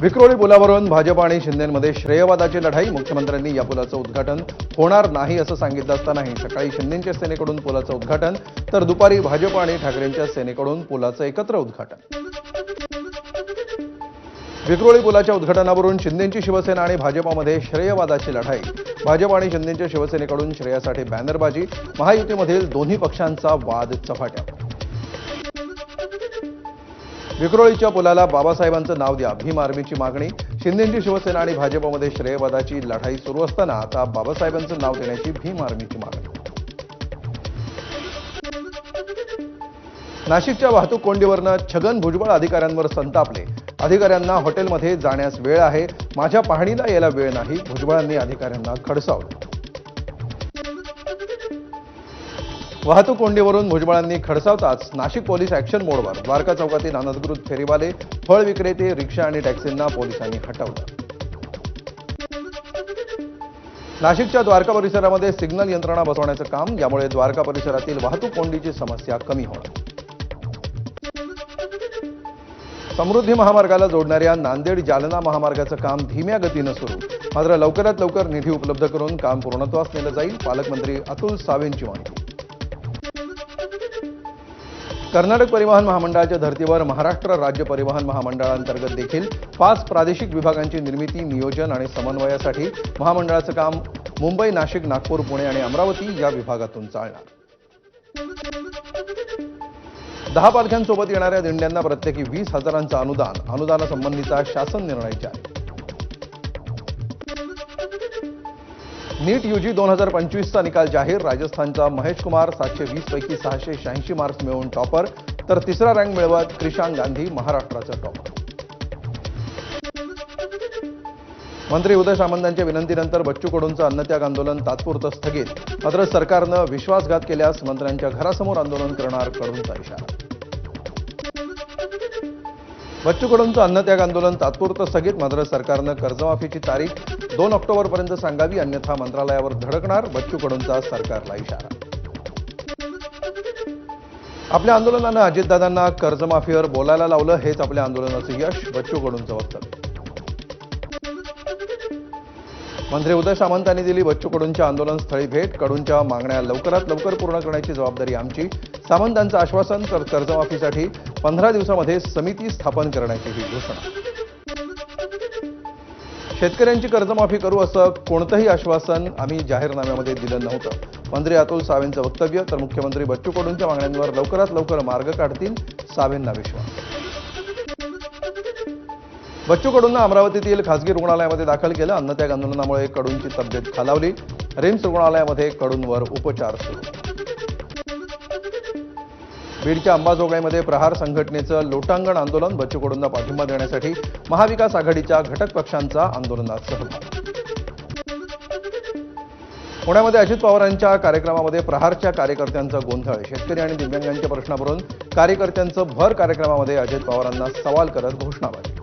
विक्रोळी पुलावरून भाजप आणि शिंदेमध्ये श्रेयवादाची लढाई. मुख्यमंत्र्यांनी या पुलाचं उद्घाटन होणार नाही असं सांगितलं असतानाही सकाळी शिंदेंच्या सेनेकडून पुलाचं उद्घाटन तर दुपारी भाजप आणि ठाकरेंच्या सेनेकडून पुलाचं एकत्र उद्घाटन. विक्रोळी पुलाच्या उद्घाटनावरून शिंदेंची शिवसेना आणि भाजपमध्ये श्रेयवादाची लढाई. भाजप आणि शिंदेंच्या शिवसेनेकडून श्रेयासाठी बॅनरबाजी. महायुतीमधील दोन्ही पक्षांचा वाद चव्हाट्यावर. विक्रोळीच्या पुलाला बाबासाहेबांचं नाव द्या, भीम आर्मीची मागणी. शिंदेंची शिवसेना आणि भाजपमध्ये श्रेयवादाची लढाई सुरू असताना आता बाबासाहेबांचं नाव देण्याची भीम आर्मीची मागणी. नाशिकच्या वाहतूक कोंडीवरनं छगन भुजबळ अधिकाऱ्यांवर संतापले. अधिकाऱ्यांना हॉटेलमध्ये जाण्यास वेळ आहे, माझ्या पाहणीला यायला वेळ नाही, भुजबळांनी अधिकाऱ्यांना खडसावलं. वाहतूक कोंडीवरून भुजबळांनी खडसावताच नाशिक पोलीस ॲक्शन मोडवर. द्वारका चौकातील अनधिकृत फेरीवाले, फळ विक्रेते, रिक्षा आणि टॅक्सींना पोलिसांनी हटवलं. नाशिकच्या द्वारका परिसरामध्ये सिग्नल यंत्रणा बसवण्याचं काम. यामुळे द्वारका परिसरातील वाहतूक कोंडीची समस्या कमी होणार. समृद्धी महामार्गाला जोडणाऱ्या नांदेड जालना महामार्गाचं काम धीम्या गतीनं सुरू. मात्र लवकरात लवकर निधी उपलब्ध करून काम पूर्णत्वास नेलं जाईल. पालकमंत्री अतुल सावेंची माहिती. कर्नाटक परिवहन महामंडळाच्या धर्तीवर महाराष्ट्र राज्य परिवहन महामंडळांतर्गत देखील 5 प्रादेशिक विभागांची निर्मिती, नियोजन आणि समन्वयासाठी महामंडळाचं काम मुंबई, नाशिक, नागपूर, पुणे आणि अमरावती या विभागातून चालणार. 10 पालख्यांसोबत येणाऱ्या दिंड्यांना प्रत्येकी 20,000चं अनुदान. अनुदानासंबंधीचा शासन निर्णय जारी. नीट यूजी 2025चा निकाल जाहीर. राजस्थानचा महेश कुमार 720 पैकी 686 मार्क्स मिळवून टॉपर, तर तिसरा रँक मिळवत क्रिशांक गांधी महाराष्ट्राचा टॉपर. मंत्री उदय सामंतांच्या विनंतीनंतर बच्चू कडूंचं अन्नत्याग आंदोलन तात्पुरतं स्थगित. मात्र सरकारनं विश्वासघात केल्यास मंत्र्यांच्या घरासमोर आंदोलन करणार, कडूंचा इशारा. बच्चू कडूंचं अन्नत्याग आंदोलन तात्पुरतं स्थगित. मात्र सरकारनं कर्जमाफीची तारीख 2 ऑक्टोबरपर्यंत सांगावी, अन्यथा मंत्रालयावर धडकणार, बच्चू कडूंचा सरकारला इशारा. आपल्या आंदोलनानं अजितदादांना कर्जमाफीवर बोलायला लावलं, हेच आपल्या आंदोलनाचं यश, बच्चू कडूंचं वक्तव्य. मंत्री उदय सामंतांनी दिली बच्चू कडूंच्या आंदोलनस्थळी भेट. कडूंच्या मागण्या लवकरात लवकर पूर्ण करण्याची जबाबदारी आमची. सामंतांचं आश्वासन. तर कर्जमाफीसाठी 15 दिवसामध्ये समिती स्थापन करण्याचीही घोषणा. शेतकऱ्यांची कर्जमाफी करू असं कोणतंही आश्वासन आम्ही जाहीरनाम्यामध्ये दिलं नव्हतं. मंत्री अतुल सावेंचं वक्तव्य. तर मुख्यमंत्री बच्चू कडूंच्या मागण्यांवर लवकरात लवकर मार्ग काढतील, सावेंना विश्वास. बच्चू कडूंना अमरावतीतील खासगी रुग्णालयामध्ये दाखल केलं. अन्नत्याग आंदोलनामुळे कडूंची तब्येत खालावली. रिम्स रुग्णालयामध्ये कडूंवर उपचार सुरू. बीडच्या अंबाजोगाईमध्ये प्रहार संघटनेचं लोटांगण आंदोलन. बच्चू कडूंना पाठिंबा देण्यासाठी महाविकास आघाडीच्या घटक पक्षांचा आंदोलनात सहभाग. पुण्यामध्ये अजित पवारांच्या कार्यक्रमामध्ये प्रहारच्या कार्यकर्त्यांचा गोंधळ. शेतकरी आणि दिव्यांगांच्या प्रश्नावरून कार्यकर्त्यांचं भर कार्यक्रमामध्ये अजित पवारांना सवाल करत घोषणाबाजी.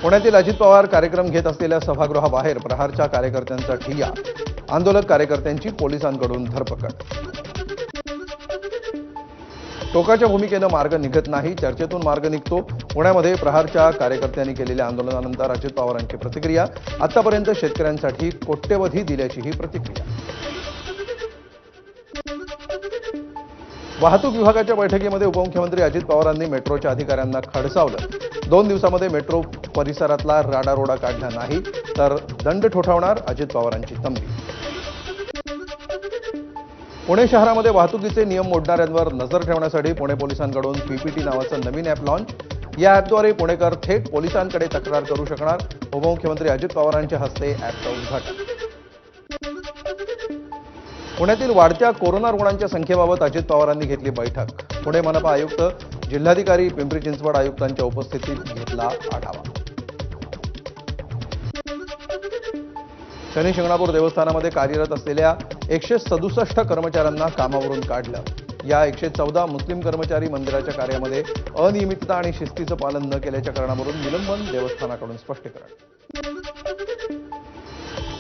पुण्यातील अजित पवार कार्यक्रम घेत असलेल्या सभागृहाबाहेर प्रहारच्या कार्यकर्त्यांचा ठिय्या. आंदोलक कार्यकर्त्यांची पोलिसांकडून धरपकड. टोकाच्या भूमिकेनं मार्ग निघत नाही, चर्चेतून मार्ग निघतो. पुण्यामध्ये प्रहारच्या कार्यकर्त्यांनी केलेल्या आंदोलनानंतर अजित पवारांची प्रतिक्रिया. आतापर्यंत शेतकऱ्यांसाठी कोट्यवधी दिल्याची ही प्रतिक्रिया. वाहतूक विभागाच्या बैठकीमध्ये उपमुख्यमंत्री अजित पवारांनी मेट्रोच्या अधिकाऱ्यांना खडसावलं. 2 दिवसामध्ये मेट्रो परिसरातला राडारोडा काढला नाही तर दंड ठोठावणार, अजित पवारांची तंबी. पुणे शहरामध्ये वाहतुकीचे नियम मोडणाऱ्यांवर नजर ठेवण्यासाठी पुणे पोलिसांकडून पीपीटी नावाचं नवीन ॲप लॉन्च. या ॲपद्वारे पुणेकर थेट पोलिसांकडे तक्रार करू शकणार. उपमुख्यमंत्री अजित पवारांच्या हस्ते ॲपचं उद्घाटन. पुण्यातील वाढत्या कोरोना रुग्णांच्या संख्येबाबत अजित पवारांनी घेतली बैठक. पुणे मनपा आयुक्त, जिल्हाधिकारी, पिंपरी चिंचवड आयुक्तांच्या उपस्थितीत घेतला आढावा. शनी शिंगणापूर देवस्थानामध्ये कार्यरत असलेल्या 167 कर्मचाऱ्यांना कामावरून काढलं. या 114 मुस्लिम कर्मचारी मंदिराच्या कार्यामध्ये अनियमितता आणि शिस्तीचं पालन न केल्याच्या कारणावरून निलंबन, देवस्थानाकडून स्पष्टीकरण.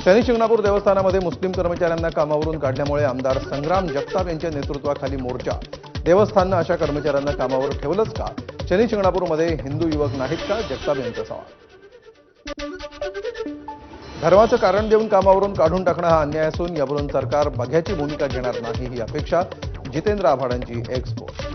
शनी शिंगणापूर देवस्थानामध्ये मुस्लिम कर्मचाऱ्यांना कामावरून काढल्यामुळे आमदार संग्राम जगताप यांच्या नेतृत्वाखाली मोर्चा. देवस्थाननं अशा कर्मचाऱ्यांना कामावर ठेवलंच का? शनी शिंगणापूरमध्ये हिंदू युवक नाहीत का, जगताप यांचा सवाल. धर्माचं कारण देऊन कामावरून काढून टाकणं हा अन्याय असून यावरून सरकार बघ्याची भूमिका घेणार नाही, ही अपेक्षा जितेंद्र आव्हाडांची एक्स पोस्ट.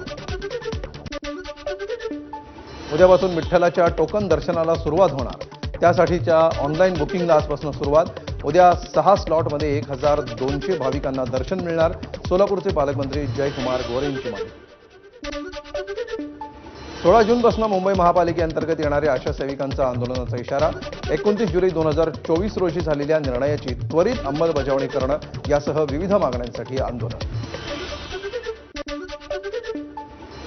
उद्यापासून विठ्ठलाच्या टोकन दर्शनाला सुरुवात होणार. त्यासाठीच्या ऑनलाईन बुकिंगला आजपासून सुरुवात. उद्या 6 स्लॉटमध्ये 1200 भाविकांना दर्शन मिळणार. सोलापूरचे पालकमंत्री जयकुमार गोरे यांची माहिती. 16 जूनपासून मुंबई महापालिकेअंतर्गत येणाऱ्या आशा सेविकांचा आंदोलनाचा इशारा. 29 जुलै 2024 रोजी झालेल्या निर्णयाची त्वरित अंमलबजावणी करणं यासह विविध मागण्यांसाठी आंदोलन.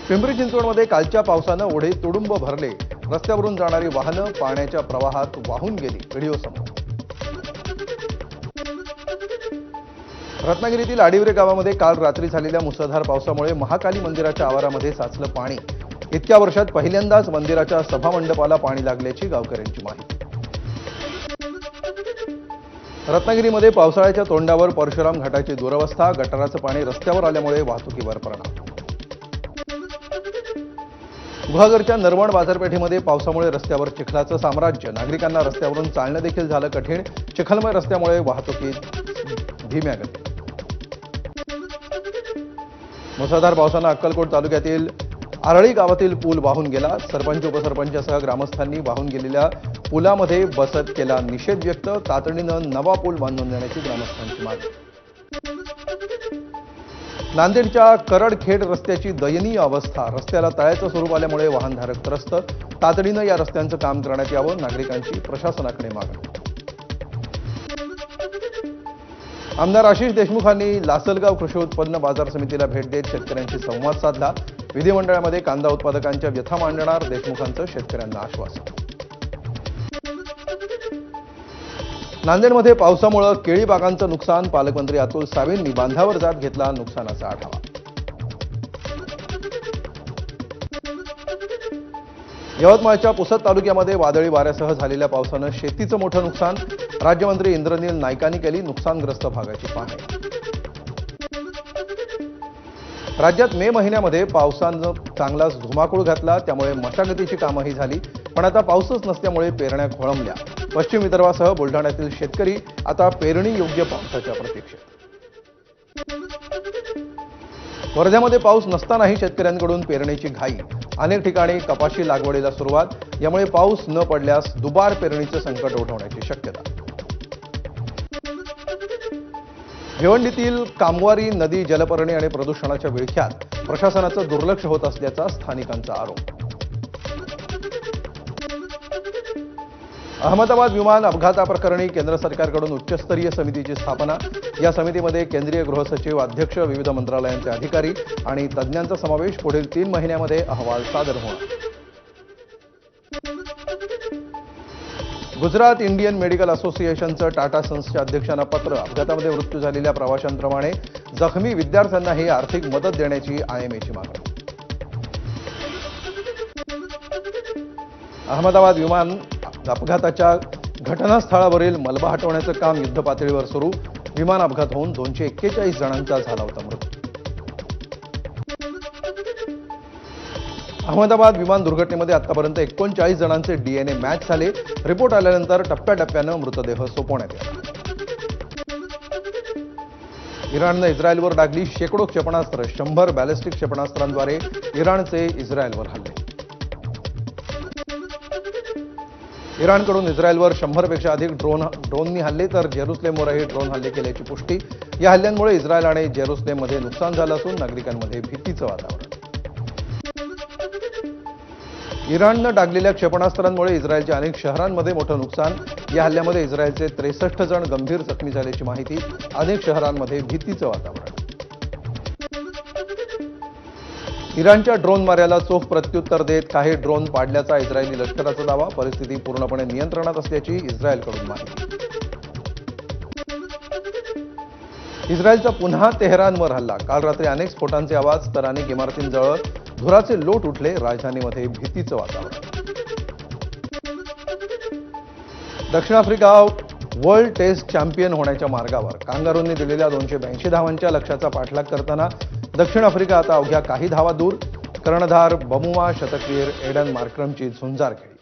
पिंपरी चिंचवडमध्ये कालच्या पावसानं ओढे तुडुंब भरले. रस्त्यावरून जाणारी वाहनं पाण्याच्या प्रवाहात वाहून गेली. व्हिडिओ समोर. रत्नागिरीतील आडिवरे गावामध्ये काल रात्री झालेल्या मुसळधार पावसामुळे महाकाली मंदिराच्या आवारामध्ये साचलं पाणी. इतक्या वर्षात पहिल्यांदाच मंदिराच्या सभामंडपाला पाणी लागल्याची गावकऱ्यांची माहिती. रत्नागिरीमध्ये पावसाळ्याच्या तोंडावर परशुराम घाटाची दुरवस्था. गटाराचं पाणी रस्त्यावर आल्यामुळे वाहतुकीवर परिणाम. गुहागरच्या नरवण बाजारपेठेमध्ये पावसामुळे रस्त्यावर चिखलाचं साम्राज्य. नागरिकांना रस्त्यावरून चालणं देखील झालं कठीण. चिखलमय रस्त्यामुळे वाहतुकीत धीम्या गती. मुसळधार पावसानं अक्कलकोट तालुक्यातील आरळी गावातील पूल वाहून गेला. सरपंच उपसरपंचासह ग्रामस्थांनी वाहून गेलेल्या पुलामध्ये बसत केला निषेध व्यक्त. तातडीनं नवा पूल बांधून देण्याची ग्रामस्थांची मागणी. नांदेडच्या करडखेड रस्त्याची दयनीय अवस्था. रस्त्याला तळ्याचं स्वरूप आल्यामुळे वाहनधारक त्रस्त. तातडीनं या रस्त्यांचं काम करण्यात यावं, नागरिकांची प्रशासनाकडे मागणी. आमदार आशिष देशमुखांनी लासलगाव कृषी उत्पन्न बाजार समितीला भेट देत शेतकऱ्यांशी संवाद साधला. विधिमंडळामध्ये कांदा उत्पादकांच्या व्यथा मांडणार. देशमुखांचं शेतकऱ्यांना आश्वासन. नांदेडमध्ये पावसामुळे केळी बागांचं नुकसान. पालकमंत्री अतुल सावेंनी बांधावर जात घेतला नुकसानाचा आढावा. यवतमाळच्या पुसद तालुक्यामध्ये वादळी वाऱ्यासह झालेल्या पावसानं शेतीचं मोठं नुकसान. राज्यमंत्री इंद्रनील नाईकांनी केली नुकसानग्रस्त भागाची पाहणी. राज्यात मे महिन्यामध्ये पावसानं चांगलाच धुमाकूळ घातला. त्यामुळे मशागतीची कामंही झाली, पण आता पाऊसच नसल्यामुळे पेरण्या खोळंबल्या. पश्चिम विदर्भासह बुलढाण्यातील शेतकरी आता पेरणी योग्य पावसाच्या प्रतीक्षेत. वर्ध्यामध्ये पाऊस नसतानाही शेतकऱ्यांकडून पेरणीची घाई. अनेक ठिकाणी कपाशी लागवडीला सुरुवात. यामुळे पाऊस न पडल्यास दुबार पेरणीचं संकट ओढवण्याची शक्यता. भिवंडीतील कामवारी नदी जलपर्णी आणि प्रदूषणाच्या विळख्यात प्रशासनाचं दुर्लक्ष होत असल्याचा स्थानिकांचा आरोप. अहमदाबाद विमान अपघाताप्रकरणी केंद्र सरकारकडून उच्चस्तरीय समितीची स्थापना. या समितीमध्ये केंद्रीय गृहसचिव, अध्यक्ष, विविध मंत्रालयांचे अधिकारी आणि तज्ज्ञांचा समावेश. पुढील 3 महिन्यामध्ये अहवाल सादर होणार. गुजरात इंडियन मेडिकल असोसिएशनचं टाटा सन्सच्या अध्यक्षांना पत्र. अपघातामध्ये मृत्यू झालेल्या प्रवाशांप्रमाणे जखमी विद्यार्थ्यांनाही आर्थिक मदत देण्याची IMAची मागणी. अहमदाबाद विमान अपघाताच्या घटनास्थळावरील मलबा हटवण्याचं काम युद्धपातळीवर सुरू. विमान अपघात होऊन 241 जणांचा झाला होता मृत्यू. अहमदाबाद विमान दुर्घटनेमध्ये आतापर्यंत 39 जणांचे DNA मॅच झाले. रिपोर्ट आल्यानंतर टप्प्याटप्प्यानं मृतदेह सोपवण्यात येणार. इराणनं इस्रायलवर डागली शेकडो क्षेपणास्त्र. 100 बॅलिस्टिक क्षेपणास्त्रांद्वारे इराणचे इस्रायलवर हल्ले. इराणकडून इस्रायलवर 100पेक्षा अधिक ड्रोननी हल्ले, तर जेरुसलेमवरही ड्रोन हल्ले केल्याची पुष्टी. या हल्ल्यांमुळे इस्रायल आणि जेरुसलेममध्ये नुकसान झालं असून नागरिकांमध्ये भीतीचं वातावरण. इराणनं डागलेल्या क्षेपणास्त्रांमुळे इस्रायलच्या अनेक शहरांमध्ये मोठं नुकसान. या हल्ल्यामध्ये इस्रायलचे 63 जण गंभीर जखमी झाल्याची माहिती. अनेक शहरांमध्ये भीतीचं वातावरण. इराणच्या ड्रोन माऱ्याला चोख प्रत्युत्तर देत काही ड्रोन पाडल्याचा इस्रायली लष्कराचा दावा. परिस्थिती पूर्णपणे नियंत्रणात असल्याची इस्रायलकडून माहिती. इस्रायलचा पुन्हा तेहरानवर हल्ला. काल रात्री अनेक स्फोटांचे आवाज, तर अनेक इमारतींजवळ धुराचे लोट उठले. राजधानीमध्ये भीतीचं वातावरण. दक्षिण आफ्रिका वर्ल्ड टेस्ट चॅम्पियन होण्याच्या मार्गावर. कांगारूंनी दिलेल्या 282 धावांच्या लक्ष्याचा पाठलाग करताना दक्षिण आफ्रिका आता अवघ्या काही धावा दूर. कर्णधार बमुमा शतकवीर एडन मार्क्रमची झुंजार खेळी.